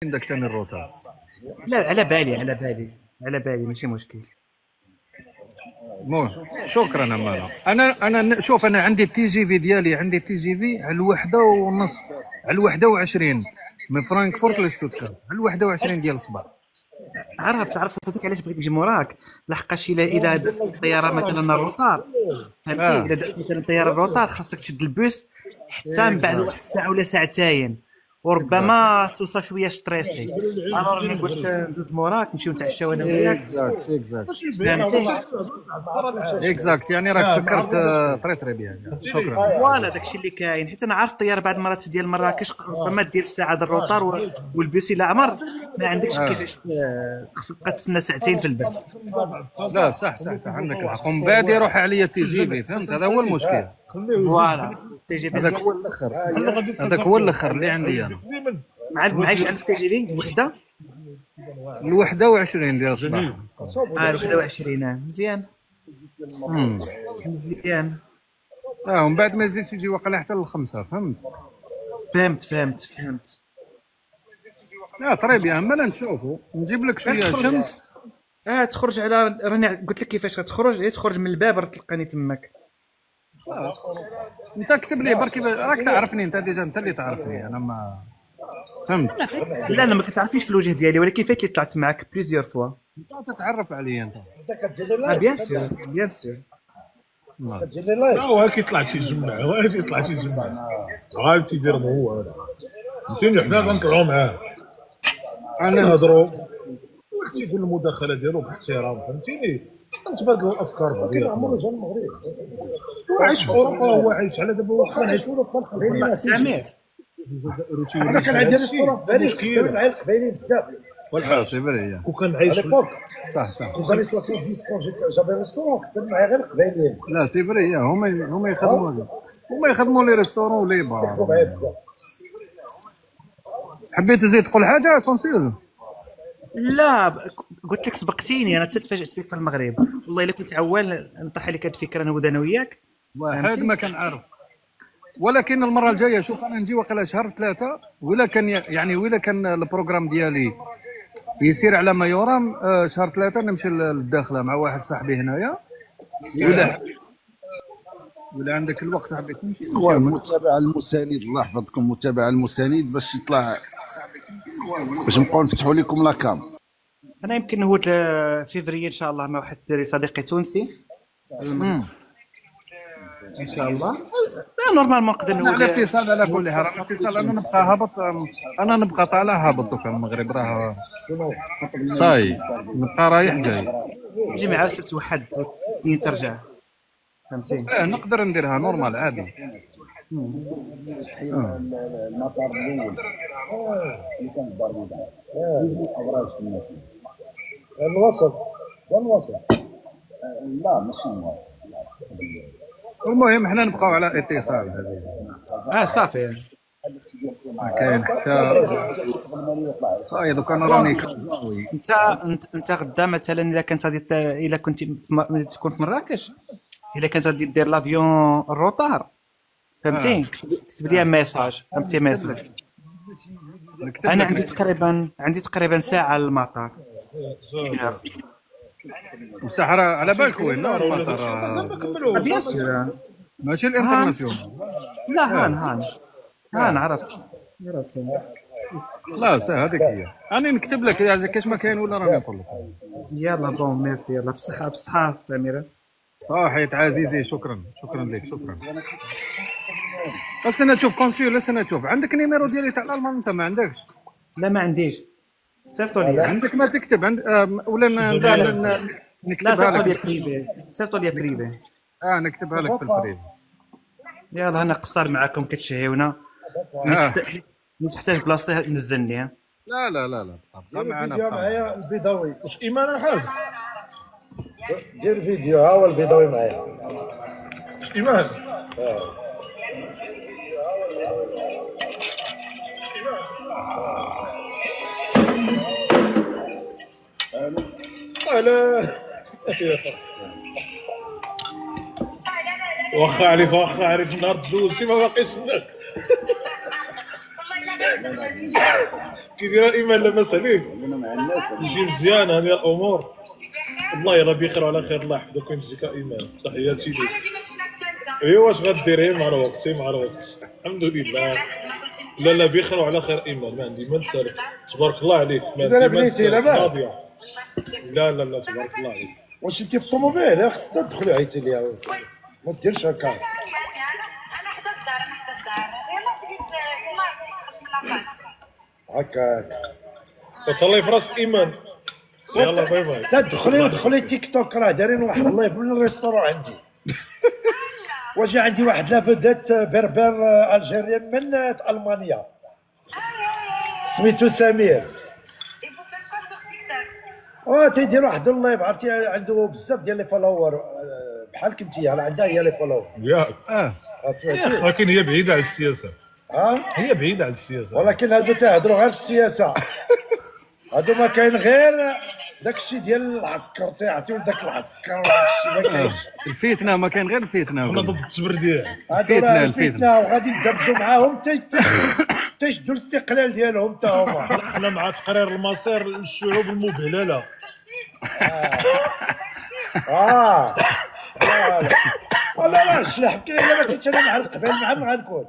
عندك تاني الروتر. لا، على بالي ماشي مشكل. مو شكرا امانه. انا شوف، انا عندي التي جي في ديالي، عندي التي جي في على الوحده ونص، على الوحده وعشرين، من فرانكفورت لشتوتغارت على الوحده وعشرين ديال الصباح. عرفت صديقي علاش بغيت نجي موراك. لحقاش الا درت الطياره مثلا الروطار، فهمتي، اه الا درت مثلا الطياره الروطار خاصك تشد البوس حتى من بعد واحد اكزاكت الساعه ولا ساعتين، اكزاكت وربما توصل شويه ستريسي. الوغ راني قلت ندوز موراك نمشيو نتعشاو انا وياك. اكزاكت اكزاكت فهمتي. اكزاكت، يعني راك فكرت تري تري بيان. شكرا. فوالا داكشي اللي كاين، حيت انا عارف الطياره بعد المرات ديال مراكش ربما دير ساعه د الروطار والبيس الا عمر ما عندكش آه. كيفاش خصك تبقى تسنى ساعتين في البرد. لا صح عندك الحق، ومن بعد يروح عليا تي جي في، فهمت؟ هذا هو المشكل. فوالا تي جي في هذاك هو الاخر، هذاك هو الاخر اللي عندي انا. معايش عندك تي جي في وحده. الوحده وعشرين ديال الصباح. الوحده وعشرين مزيان. امم مزيان. ومن بعد ما يزيدش يجي واقيلا حتى للخمسه، فهمت؟ فهمت. طري بيان، مالا نشوفوا نجيب لك شويه تخرج شمس. تخرج على راني قلت لك كيفاش غتخرج، غير تخرج من الباب راه تلقاني تماك. خلاص انت كتب لي بركي، راك تعرفني انت ديجا، انت اللي تعرفني انا، ما فهمت؟ لا ما كتعرفيش في الوجه ديالي، ولكن فايت اللي طلعت معاك بليزيور فوا. انت تتعرف عليا انت. بيان سور. كدير لي لايك. هو كيطلع تيجمع، عاد تيدير هو هذا. فهمتيني، حنا غنطلعوا معاه نهضروا، واحد تيقول المداخله ديالو باحترام، فهمتيني، نتبادلوا الافكار بعضياتنا. عمرو جا المغرب، هو عايش في اوروبا، هو عايش على دابا، هو عايش في اوروبا. سمير انا كان عندي الصوره في بالي، كان معايا القبايلين بزاف. سي فري. وكان عايش صح. وزاني 70 كون جابي ريستورون، خدام معايا غير القبايلين. لا سي فري، هما يخدموا لي ريستورون ولي بار. حبيت تزيد تقول حاجه كونسيل؟ لا قلت لك سبقتيني، انا تفاجأت فيك في المغرب والله. الا كنت عوال نطرح عليك هاد الفكره نهود انا وياك. واحد ما كان عارف، ولكن المره الجايه شوف انا نجي واقيلا شهر ثلاثه، ولا كان يعني ولا كان البروغرام ديالي يسير على ما يرام، شهر ثلاثه نمشي للداخله مع واحد صاحبي هنايا. ولا عندك الوقت حبيت نمشي المتابع المساند، الله يحفظكم، المتابع المساند باش يطلع، باش نبقاو نفتحوا لكم لاكام. انا يمكن نهود فيفري ان شاء الله مع واحد الدري صديقي تونسي ان شاء الله. لا نورمالمون نقدر نهود على اتصال، على كل حال على اتصال. انا نبقى هابط، انا نبقى طالع هابط دوكا المغرب، راه صاي نبقى رايح جاي. نجي مع السبت وحد اثنين ترجع، فهمتي. نقدر نديرها نورمال عادي. المطار الاول اللي كان في الدار ابراج في المدينه الوسط لا ماشي الوسط. المهم حنا نبقاو على اتصال عزيزي. صافي. ما كاين حتى صاي دوكا انا راني انت غدا مثلا الا كنت غادي الا كنت تكون في مراكش، الا كنت غادي دير لافيون الروطار، فهمتي، كتب لي ميساج، فهمتي، ميساج. انا عندي تقريبا ساعه للمطار. مسحرة على بالك وين المطار؟ بيان سور ماشي الانترناسيونال. لا هان عرفت. خلاص هذيك هي. انا نكتب لك كاش ما كاين ولا راني نقول لك. يلا بون ميرسي، يلا بصحة سميرة. صحيت عزيزي، شكرا لك، شكرا. بس انا تشوف كونسيل، انا تشوف عندك نيميرو ديالي تاع الالمان؟ انت ما عندكش؟ لا ما عنديش. صيفطوا لي. عندك ما تكتب عند ولا نكتبها لك؟ صيفطوا لي بريفي. نكتبها لك في البريفي. يلا انا قصر معاكم كتشهيونا. تحتاج بلاصه نزلني. لا بقى معنا. فيديو معايا البيضاوي، واش ايمان الحاج؟ دير فيديو، ها هو البيضاوي معايا. واش ايمان؟ لا واخا عارف نهار تزوجتي ما باقيش هناك. كي داير ايمان لاباس عليك؟ يجي مزيان هذه الامور. والله يلا بخير وعلى خير، الله يحفظك وينجيك ايمان. تحياتي ليك. ايوا واش غديري مع الوقت مع الوقت. الحمد لله. لا بخير وعلى خير ايمان، ما عندي ما نسالك. تبارك الله عليك. ما عندي ما نسالك. لا تبارك الله عليك. واش انت في الطوموبيل؟ خصك تدخلي عيطي ليها، ما ديرش هكا. انا حدا الدار يلا بديت يلا هكاك وتهلاي في راسك ايمان. يلا باي باي. تدخلي تيك توك، راه دايرين واحد اللايف من الريستورون عندي. واجي عندي واحد لافودات بربر الجيريان من المانيا سميتو سمير. تيدير واحد اللايف، عرفتي عنده بزاف ديال لي فولور بحالك انت، راه عندها هي لي فولور. ياك ولكن هي بعيده على السياسه. هي بعيده على السياسه، ولكن هادو تيهضروا غير في السياسه. هادو ما كاين غير داكشي ديال العسكر، تيعطيو لذاك العسكر وداكشي ما كاينش. الفتنه ما كاين غير الفتنه. انا ضد التبرديع. الفتنه وغادي يدبزوا معاهم تيشدوا الاستقلال ديالهم حتى هما. حنا مع تقرير المصير للشعوب المبهلله. لا الشلاح كاين، الا ما كنتش انا مع القبائل معاهم غنكون.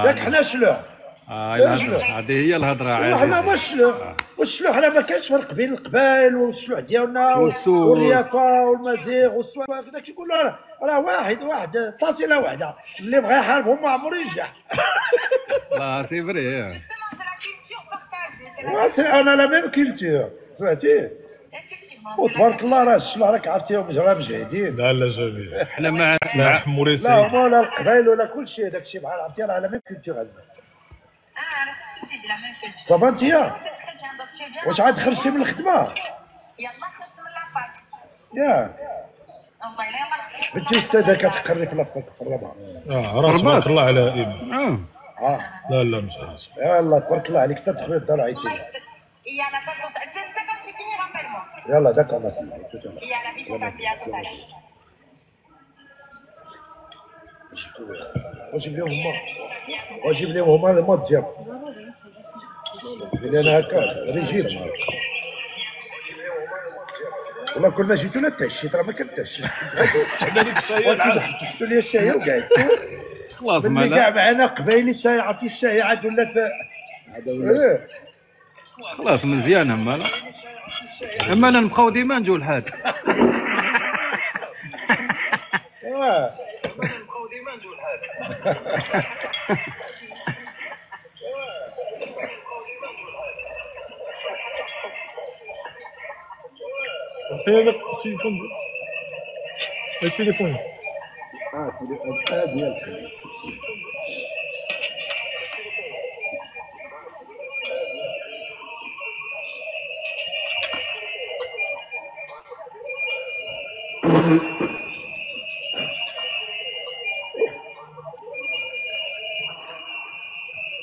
ياك حنا شلوح. هذه هي الهضره عزيزي. حنا ما الشلوح، والشلوح راه ما كانش فرق بين القبائل والشلوح ديالنا والريافه والمزيغ والسواق، داكشي كله راه واحد طاسيله واحده، اللي بغى يحاربهم ما عمرو ينجح. لا سي فري. انا لا ميم كولتور، فهمتي؟ وتبارك الله راه الشلوح راك عرفتيهم مجاهدين. لا جميل. حنا مع حموري لا ولا القبائل ولا كل شيء، داكشي بحال عرفتي راه لا ميم كولتور عندنا. صافا انتيا واش عاد خرجتي من الخدمه؟ يلا خرجت من لاباك. ياك والله الا ما بنتي استاذه كتقري في لاباك في الرباط. راه تبارك الله على ايمان. لا مش عارف. يلا تبارك الله عليك، تدخلي للدار عيطي لي. يلا يلا داكا ما واجيب لهم هما الماط ديالهم. انا هكا ريجيم والله كل ما جيتو لا تعشيت، راه ما كنتعشيش. حنا ديك الشاي تحطوا لي الشاي وقعدتو. خلاص ملي كاع معنا قبايلي الشاي، عرفتي الشاي عاد ولات خلاص مزيان. اما نبقاو ديما نجو لحال. هذا التليفون التليفون ديال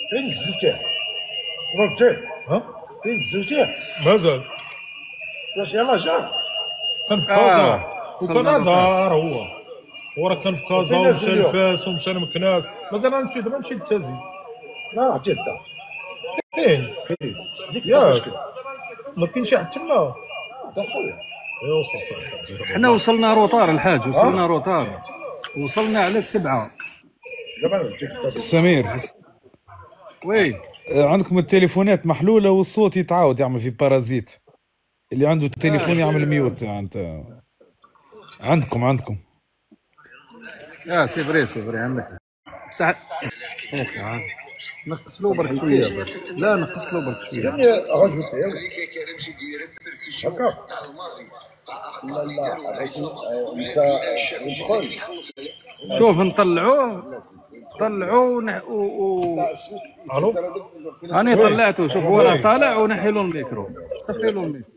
فين نزلتيه؟ رجعتيه؟ فين نزلتيه؟ مازال. واش يلاه جا؟ كان في كازا وكندا هو راه كان في كازا ومشى لفاس ومشى لمكناس. مازال غنمشي دابا، نمشي للتازي. لا عرفتي الدار فين؟ ديك ياك ما كاينش حد تما. خويا ايوا صافي. حنا وصلنا روطار الحاج، وصلنا روطار، وصلنا على 7. دابا سمير وي عندكم التليفونات محلوله والصوت يتعاود يعمل في بارازيت. اللي عنده التليفون يعمل ميوت. انت عندكم سي فري عندك بصح. نقص له برك شويه. لا نقص له برك شويه. رجعتيه هكا. لا انت ادخل. شوف نطلعوه الو راني طلعته. شوف هو راه طالع ونحي له الميكرو، طفي له الميكرو.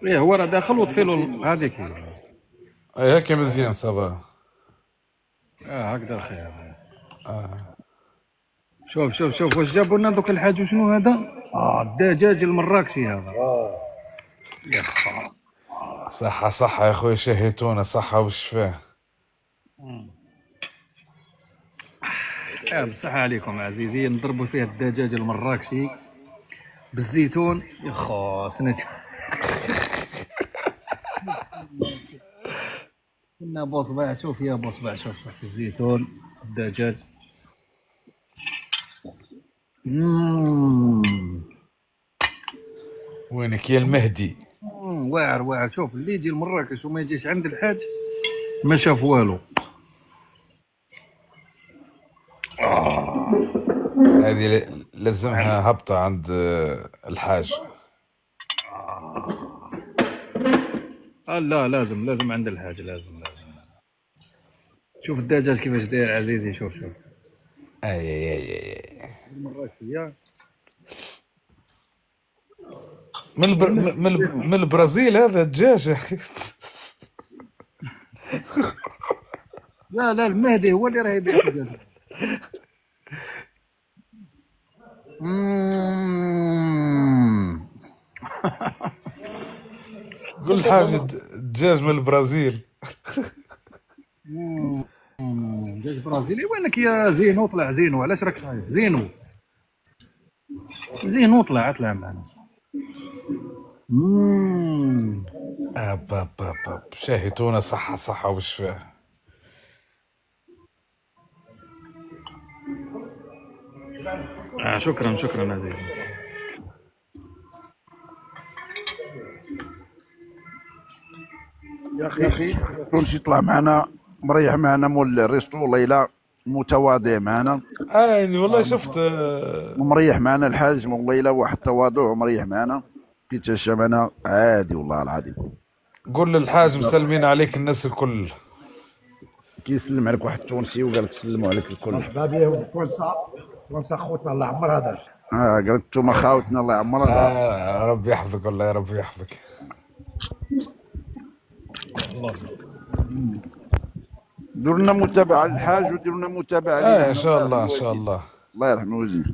هو راه داخل وطفي له هذيك هي. اي هكا مزيان صافا. هكذا خير. شوف واش جابوا لنا دوك الحاج. وشنو هذا؟ الدجاج المراكشي هذا. يا خا صحة يا خويا، شهيتونا صحة والشفاه. بصحة عليكم عزيزي. نضربوا فيه الدجاج المراكشي بالزيتون. يخو سنة كنا بوصبع. شوف يا بوصبع، شوف الزيتون الدجاج. وينك يا المهدي؟ واعر. شوف اللي يجي لمراكش وما يجيش عند الحاج ما شاف والو. هذه لازمها هبطة عند الحاج. لا لازم عند الحاج. لازم. شوف الدجاج كيفاش داير عزيزي. شوف اي المراكشية من البرازيل هذا الدجاج يا اخي. لا المهدي هو اللي راه يبيع الدجاج. قول حاجة دجاج من البرازيل. دجاج برازيلي. وينك يا زينو؟ طلع زينو. علاش راك خايف؟ زينو طلع معنا. شاهي تونة صحة وشفاء. شكرا عزيزي. يا اخي كلشي يطلع معنا مريح معنا مول الريستو. ليلى متواضع معنا. يعني والله شفت ومريح معنا الحاج مول ليلى، واحد التواضع ومريح معنا كيتعشى معنا عادي والله العظيم. قول للحاج مسلمين عليك الناس الكل. كيسلم عليك واحد التونسي وقال لك سلموا عليك الكل. مرحبا بهم فرنسا خوتنا الله يعمر هذا. قال لك انتم خاوتنا الله يعمرها. ربي يحفظك والله، يا ربي يحفظك. ديروا لنا متابعه للحاج وديروا لنا متابعه لينا. ان شاء الله الله يرحمه ويزيد.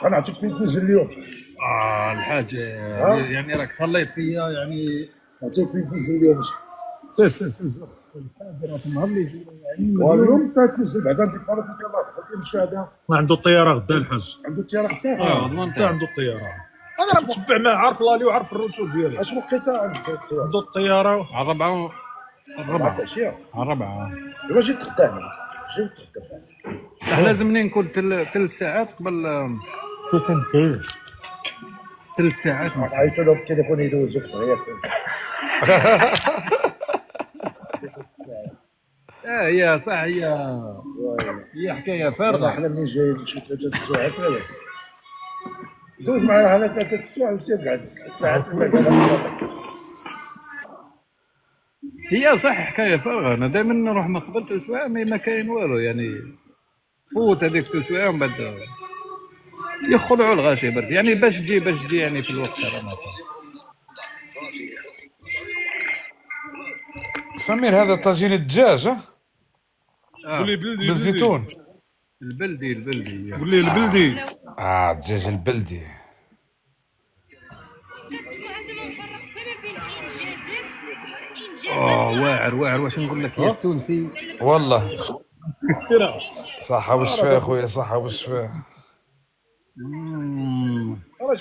انا نعطيك فين تنزل اليوم. الحاج يعني راك تهليت فيا يعني. نعطيك فين تنزل اليوم. سير الحاج راك مهلي فيا يعني. واليوم تنزل بعدا انت قررت انت الله مش هذا. ما عنده الطياره غدا الحاج. عنده الطياره غدا. حتى عنده الطياره. انا راه متبع معاه، عارف لالي وعارف الروتور ديالو. اش وقيته عنده الطياره على الربعة العشيه. على الربعة. ايوا جيت غدا هنا. صح لازمني نكون 3 ساعات قبل. شكون كاين 3 ساعات. عيطوا له بالتليفون يدوزوك ياك. هي صح. هي حكايه فارغه. احنا منين جايين نمشيو 3 ساعات ولا دوز معنا هنا 3 ساعات وسير قعد 6 ساعات. هي صح حكايه فارغه. انا دائما نروح من قبل 3 سوايع ما كاين والو يعني. فوت هذيك 3 سوايع ومن بعد يخلعوا الغاشي برك يعني باش تجي يعني في الوقت هذا. سمير هذا طاجين الدجاج قولي بلدي بالزيتون. البلدي قولي البلدي. الدجاج البلدي. واعر واش نقول لك يا التونسي والله. صحة وشفاء خويا، صحة وشفاء. انا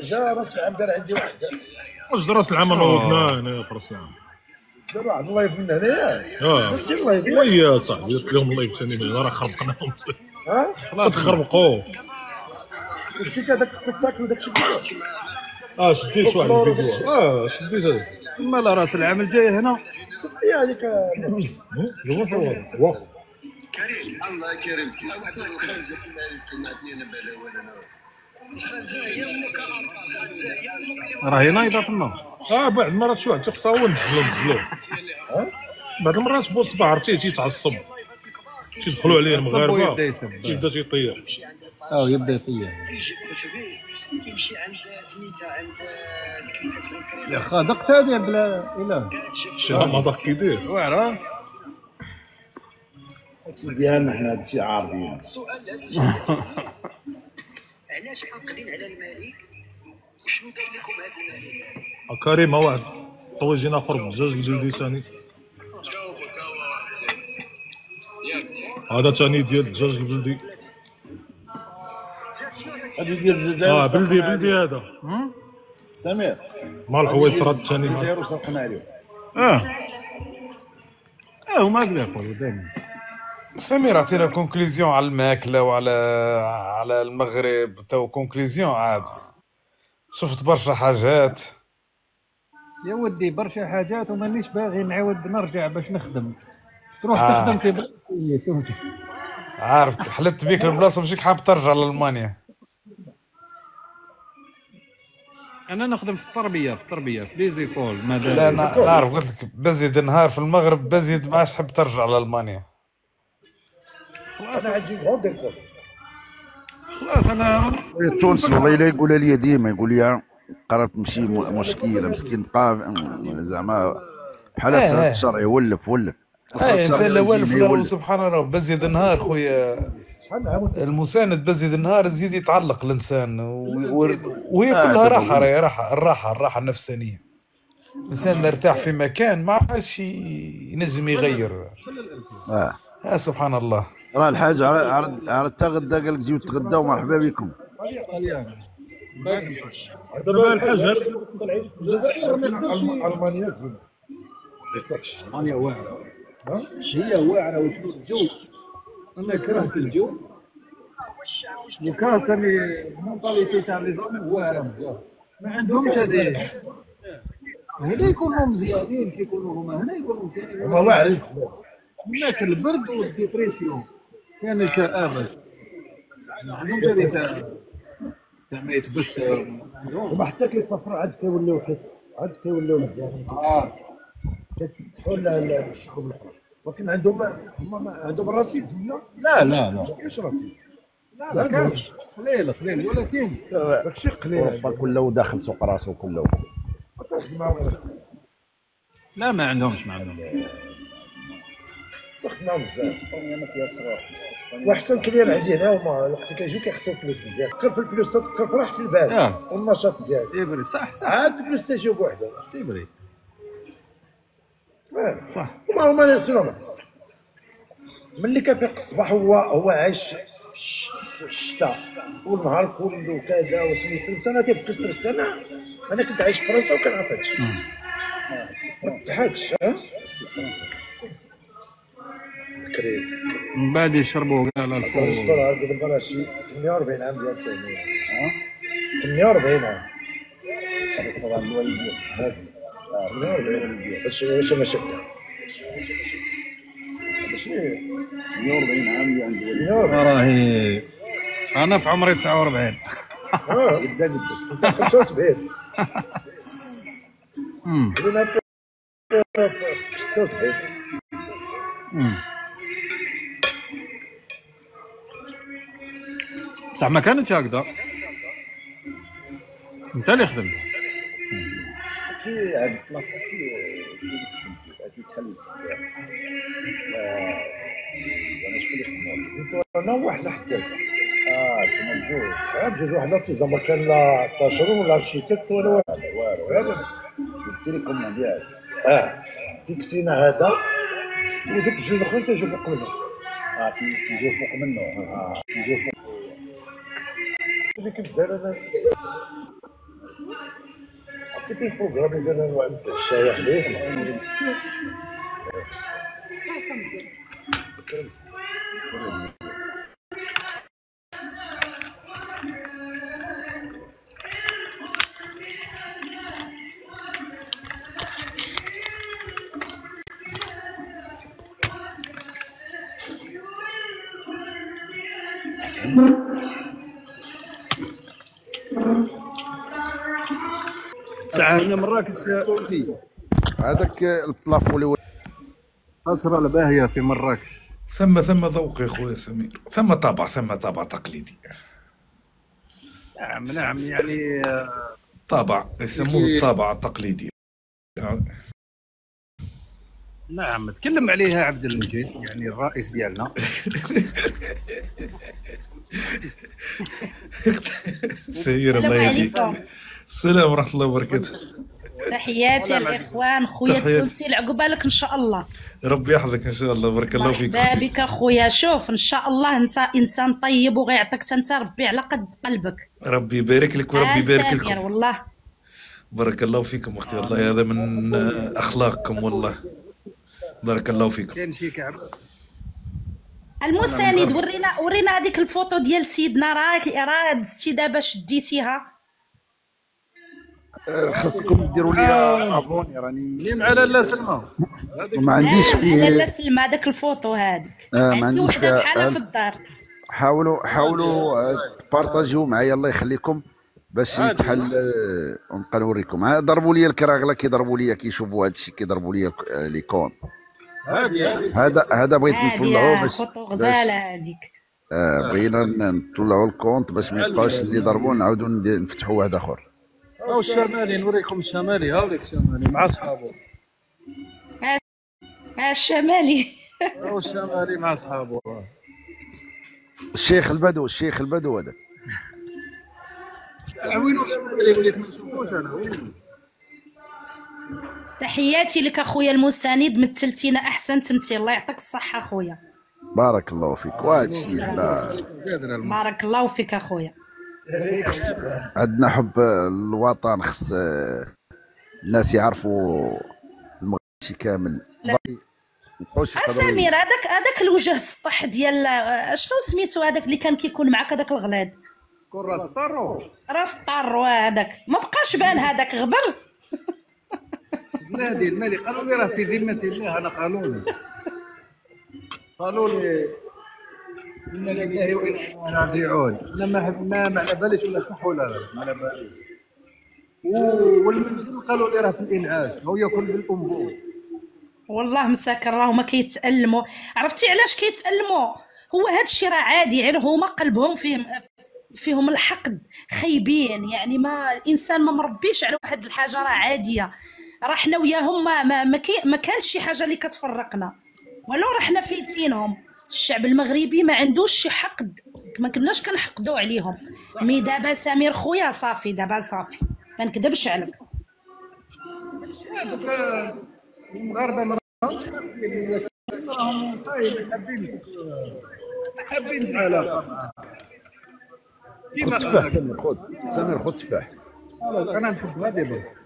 جا راس العام دار عندي واحد. واش راس العام نوضنا هنا في راس العام. دار واحد اللايف من هنايا. شفتي اللايف؟ ويا صاحبي درت لهم اللايف ثاني راه خربقناهم. خلاص خربقوا. شتي هذاك السبيكتاكل وداك الشيء. شديت واحد الفيديو. شديت هذاك. مالا راس العام الجاي هنا. صافي هذيك. كريم الله كريم واحد الخرجه كيما معطيني انا بالا ولا الخرجه هي الخرجه هي راهي نايضه تما. بعض المرات شي واحد تيخصها هو نزلو. بعض المرات بو الصباح عرفتي تيتعصب تيدخلوا عليه المغاربه تيبدا تيطير. يبدا يطير. كيمشي عند سميتها عند ديك اللي كتقول كريم. يا خا دقت هذه عند الاله. شي ما دق كيدير. واعره. ديالنا حنا هادشي عارفين. علاش حاقدين على الملك؟ وشنو دار لكم هذا الملك؟ كريم واحد طويجين اخر بجوج البلدي ثاني. هذا ثاني ديال بجوج البلدي. هادي ديال الجزائر. بلدي هذا. سمير مع الحويصرات الثاني. الجزائر وسرقنا عليهم. هما هكذا يقولوا دائما. سمير عطينا كونكليزيون على الماكله على المغرب، تو كونكليزيون عاد شفت برشا حاجات يا ودي برشا حاجات ومانيش باغي نعاود نرجع باش نخدم. تروح تخدم في بلاد تونس. عارف حلت بيك البلاصه مشيك حاب ترجع لألمانيا. انا نخدم في التربيه في ليزيكول. لا انا نعرف، قلت لك بزيد نهار في المغرب، بزيد ما عادش تحب ترجع لألمانيا. انا عندي غون ديكول. خلاص انا التونسي والله الا يقول لي ديما، يقول لي قررت تمشي مشكله مسكين بقى زعما بحال الصلاه الشرعي ولف انسان لا والف سبحان الله. بزيد نهار خويا المساند، بزيد نهار يزيد يتعلق الانسان وهي كلها الراحه النفسانيه. الانسان اللي ارتاح في مكان ما عادش ينجم يغير. سبحان الله. راه الحاج عرضت غدا قال لك جيو تغداو مرحبا بكم. دابا الحاج المانيا واعره. هي واعره وشنو الجو. انا كرهت الجو وكرهت المونطاليتي تاع لي زون واعره بزاف. ما عندهمش هذه. هنا يكونوا مزيانين كيكونوا هما هنا يكونوا مزيانين. هما واعرين. هناك البرد والديبريسيون كان الكآبة. ما عندهمش هذه تاع ما يتبسم. هما حتى كيتسافروا عاد كيوليو مزيانين. كيتفتحوا للشعوب الاخرى، ولكن عندهم الراسيزم. لا ما كاينش راسيزم. لا كاينش قليل ولكن داكشي قليل. اوروبا كله داخل سوق راسو كله. لا ما عندهمش خدنا بزاف. اسبانيا ما فيهاش راسيست. واحسن كليان عندي هنا هما وقت كيجيو كيخسروا فلوس بزاف. فكر في الفلوس، تفكر في راحه البال والنشاط ديالك. سيبري صح عاد الفلوس تجيو بوحدها. سيبري صح. هما ناس ملي كيفيق الصباح هو عايش في الشتاء والنهار كله كذا وسميتو. انا تيبقى ستريس. انا كنت عايش في فرنسا وكنعرف هادشي. ما تضحكش. بكري من بعد يشربوا كاع الفول. الاسطوره هذا دابا راه شي 48 عام ديال التوميه. 48 عام. هذا الاسطوره الوالديه هذه 48 واش مشاكل. ماشي 48 عام اللي عندي. راهي انا في عمري 49. قدام انت 75. انا في 76. بصح ما كانتش هكذا. انت اللي خدمت. كي عاد طلعت كي تخليت انا شكون اللي خدمت؟ انا واحد حداك. كنا بجوج وحده في زعما كان لا طاشرون ولا شيكات ولا والو. قلت لكم ديالك فيكسينا هذا ودوك الجوج الاخرين كيجيو فوق منه. كيجيو فوق منه. كيجيو فوق. اللي كنت داير انا عرفتي كاين بروغرام اللي داير واحد الشاي حديه. ساعة هنا مراكش هذاك البلافو اللي قصرة الباهية في مراكش. ثم ذوق يا خويا سمير، ثم طابع تقليدي. نعم يعني طابع يسموه الطابع التقليدي. نعم تكلم عليها عبد المجيد يعني الرئيس ديالنا. سمير السلام الله يهديك. عليكم. السلام ورحمه الله وبركاته. تحياتي الاخوان، خويا تحياتي. التونسي العقبالك ان شاء الله. ربي يحفظك ان شاء الله. بارك الله فيك مرحبا اختي. بك خويا. شوف ان شاء الله انت انسان طيب وغيعطيك انت ربي على قد قلبك. ربي يبارك لك وربي يبارك سمير لكم. والله. بارك الله فيكم اختي، والله هذا من اخلاقكم والله. بارك الله فيكم. كاين شي كعب المساند ورينا هذيك الفوطو ديال سيدنا، راه دزتي دابا شديتيها. خاصكم ديروا لي ابوني راني اللي مع لاله سلمى ما عنديش على فيه. لا سلمى هذاك الفوطو هذيك ما عندي عنديش وحده فيها. بحالها في الدار. حاولوا تبارطاجيو معايا الله يخليكم باش يتحل. ونبقى نوريكم. ضربوا لي الكراغله كيضربوا لي كيشوفوا هذا الشيء كيضربوا لي لي كون. هذا بغيت نطلعوه هادي باش فوطو غزاله هذيك. بغينا نطلعوا الكونت باش ما يبقاوش اللي ضربوا نعاودوا نفتحوا واحد اخر. هاو الشمالي نوريكم الشمالي. هاوليك الشمالي مع صحابه. الشمالي. هاو الشمالي مع صحابه. الشيخ البدو هذا. وين الشمالي وليت ما نشوفوش انا وين. تحياتي لك اخويا المساند، مثلتينا احسن تمثيل، الله يعطيك الصحه اخويا. بارك الله فيك. وهذا الشيء بارك الله فيك اخويا. عندنا حب الوطن، خص الناس يعرفوا المغرب كامل. سمير هذاك الوجه السطح ديال شنو سميتو هذاك اللي كان كيكون معاك هذاك الغلاد؟ كون راس طارو. راس طارو هذاك ما بقاش بان هذاك غبر. المالي قالوا لي راه في ذمه الله. انا قالوا لي انا لله وانا راجعون. لا ما على باليش ولا صح ولا لا ما على باليش. والمنجم قالوا لي راه في الانعاش هو ياكل بالانبوب. والله مساكن راهما كيتألموا. عرفتي علاش كيتألموا؟ هو هذا الشيء راه عادي، غير هما قلبهم فيهم الحقد، خايبين. يعني ما الانسان ما مربيش على واحد الحاجه راه عاديه. راه حنا وياهم ما كانش شي حاجه اللي كتفرقنا، ولو راه حنا فايتينهم. الشعب المغربي ما عندوش شي حقد، ما كناش كنحقدوا عليهم. مي دابا سمير خويا صافي، دابا صافي ما نكذبش عليك. هذوك المغاربه راهم صايب حابين العلاقه معاه. خذ تفاح سمير خذ تفاح. انا نحب هذه برك.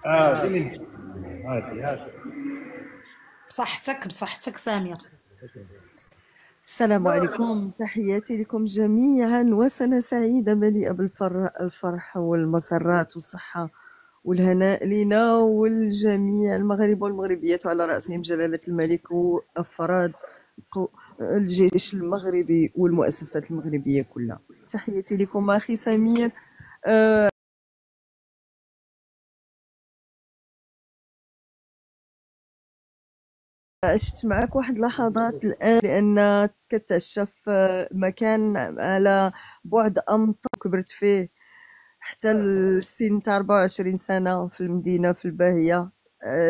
هاتي بصحتك سمير. السلام عليكم، تحياتي لكم جميعا وسنة سعيدة مليئة بالفرح والمسرات والصحة والهناء لنا والجميع المغاربة والمغربيات، وعلى رأسهم جلالة الملك وأفراد الجيش المغربي والمؤسسات المغربية كلها. تحياتي لكم أخي سمير. عشت معك واحد لحظات الآن لأن كتعشى في مكان على بعد أمطار كبرت فيه حتى السن تاع 24 سنة في المدينة في الباهية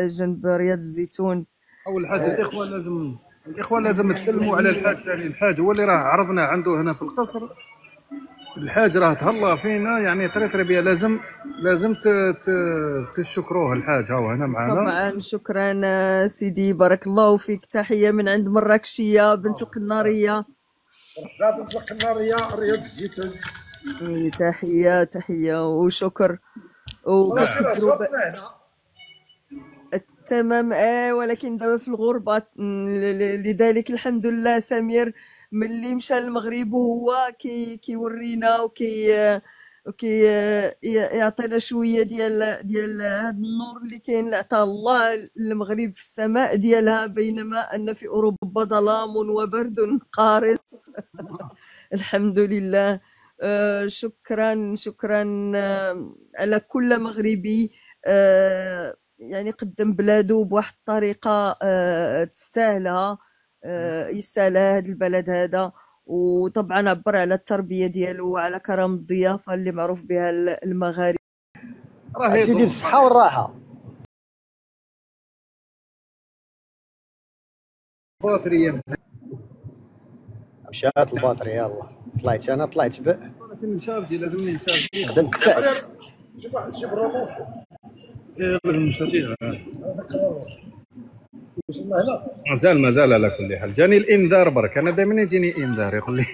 جنب رياض الزيتون. أول حاجة الإخوة لازم تكلموا على الحاج. يعني الحاج هو اللي راه عرضنا عنده هنا في القصر. الحاج راه تهلا فينا يعني تربيه. لازم تشكروه الحاج. هاو هنا معنا. طبعا شكرا سيدي، بارك الله فيك. تحية من عند مراكشية بنت القنارية. بنت القنارية رياض الزيتون. تحية وشكر. وكتكبروا تمام. ولكن دابا في الغربة، لذلك الحمد لله سمير ملي مشى للمغرب وهو كيورينا وكي يعطينا شويه ديال هذا النور اللي كاين اللي عطاه الله للمغرب في السماء ديالها، بينما ان في اوروبا ظلام وبرد قارس. الحمد لله. شكرا على كل مغربي يعني قدم بلادو بواحد الطريقه تستاهلها. يستاهلها هذا البلد هذا، وطبعا عبر على التربيه ديالو وعلى كرم الضيافه اللي معروف بها المغاربه. راه سيدي بالصحه والراحه. مشات الباطري. يلا طلعت انا طلعت ولكن نشارجي لازمني نشارجي. خدمت التعب. جيب الرموش. لازم نشارجيها. وصلنا هنا. مازال على كل حال جاني الانذار برك. انا دائما يجيني انذار يقول لي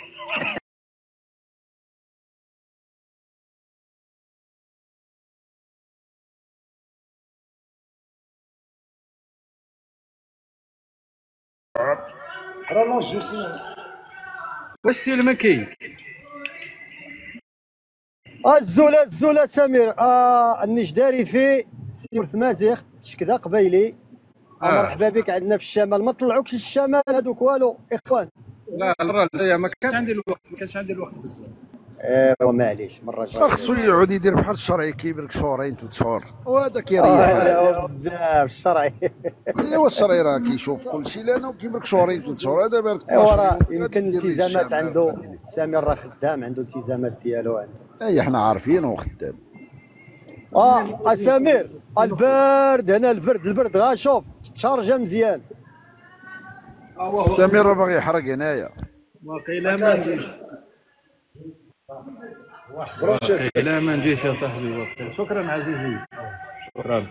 رموش جوسنا. واش سي المكي. الزوله سمير. النجداري في سي مازيغ شكدا قبيلي. مرحبا بك عندنا في الشمال. ما طلعوكش الشمال هذوك والو اخوان. لا المره الجايه ما كانش عندي الوقت بزاف. ايوا معليش المره الجايه. خصو يعود يدير بحال الشرعي كيبرك شهرين 3 شهور وهذا كيريح. بزاف الشرعي. ايوا الشرعي راه كيشوف كلشي لانه كيبرك شهرين 3 شهور. هذا بارك ايوا راه يمكن التزامات عنده. سمير راه خدام عنده التزامات ديالو عنده. اي حنا عارفينه خدام. سمير البرد هنا البرد غا شوف تشارجا مزيان. سمير راه باغي يحرق هنايا. واقيلا ما نجيش. واقيلا ما نجيش يا صاحبي. واقيلا. شكرا عزيزي. شكرا.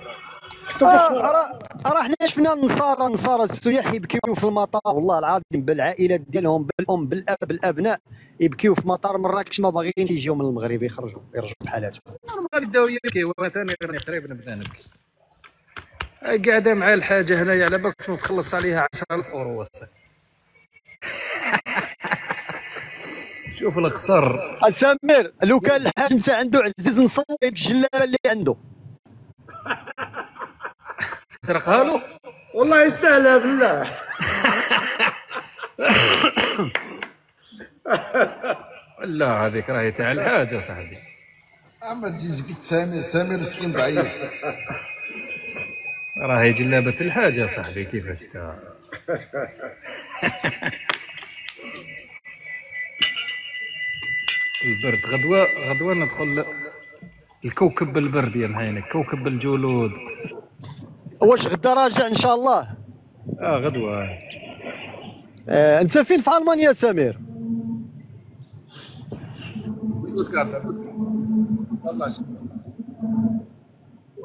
راه حنا شفنا النصارى السياح يبكيو في المطار والله العظيم بالعائلات ديالهم بالام بالاب بالابناء يبكيو في مطار مراكش ما باغيين يجيو من المغرب يرجعوا بحالاتهم. غادي يبداو يبكيو وانا ثاني قريب نبدا نبكي. قاعده مع الحاجه هنايا على بالك شنو تخلص عليها 10,000 اورو وصل. شوف الخسر. سمير لو كان الحاج انت عنده عزيز نصلي ديك الجلابه اللي عنده سرقها له. والله يستاهلها بالله. لا هذيك راهي تاع الحاجه صاحبي. اما تجي قلت سمير مسكين ضعيف. راهي جلابه الحاجه صاحبي كيفاش تا. البرد غدوه ندخل الكوكب البرد يا معينك. كوكب الجلود. واش غدا راجع ان شاء الله؟ غدوه. انت فين في المانيا سمير؟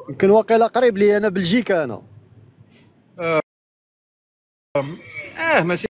يمكن واقيلا قريب لي. انا بلجيكا انا. ماشي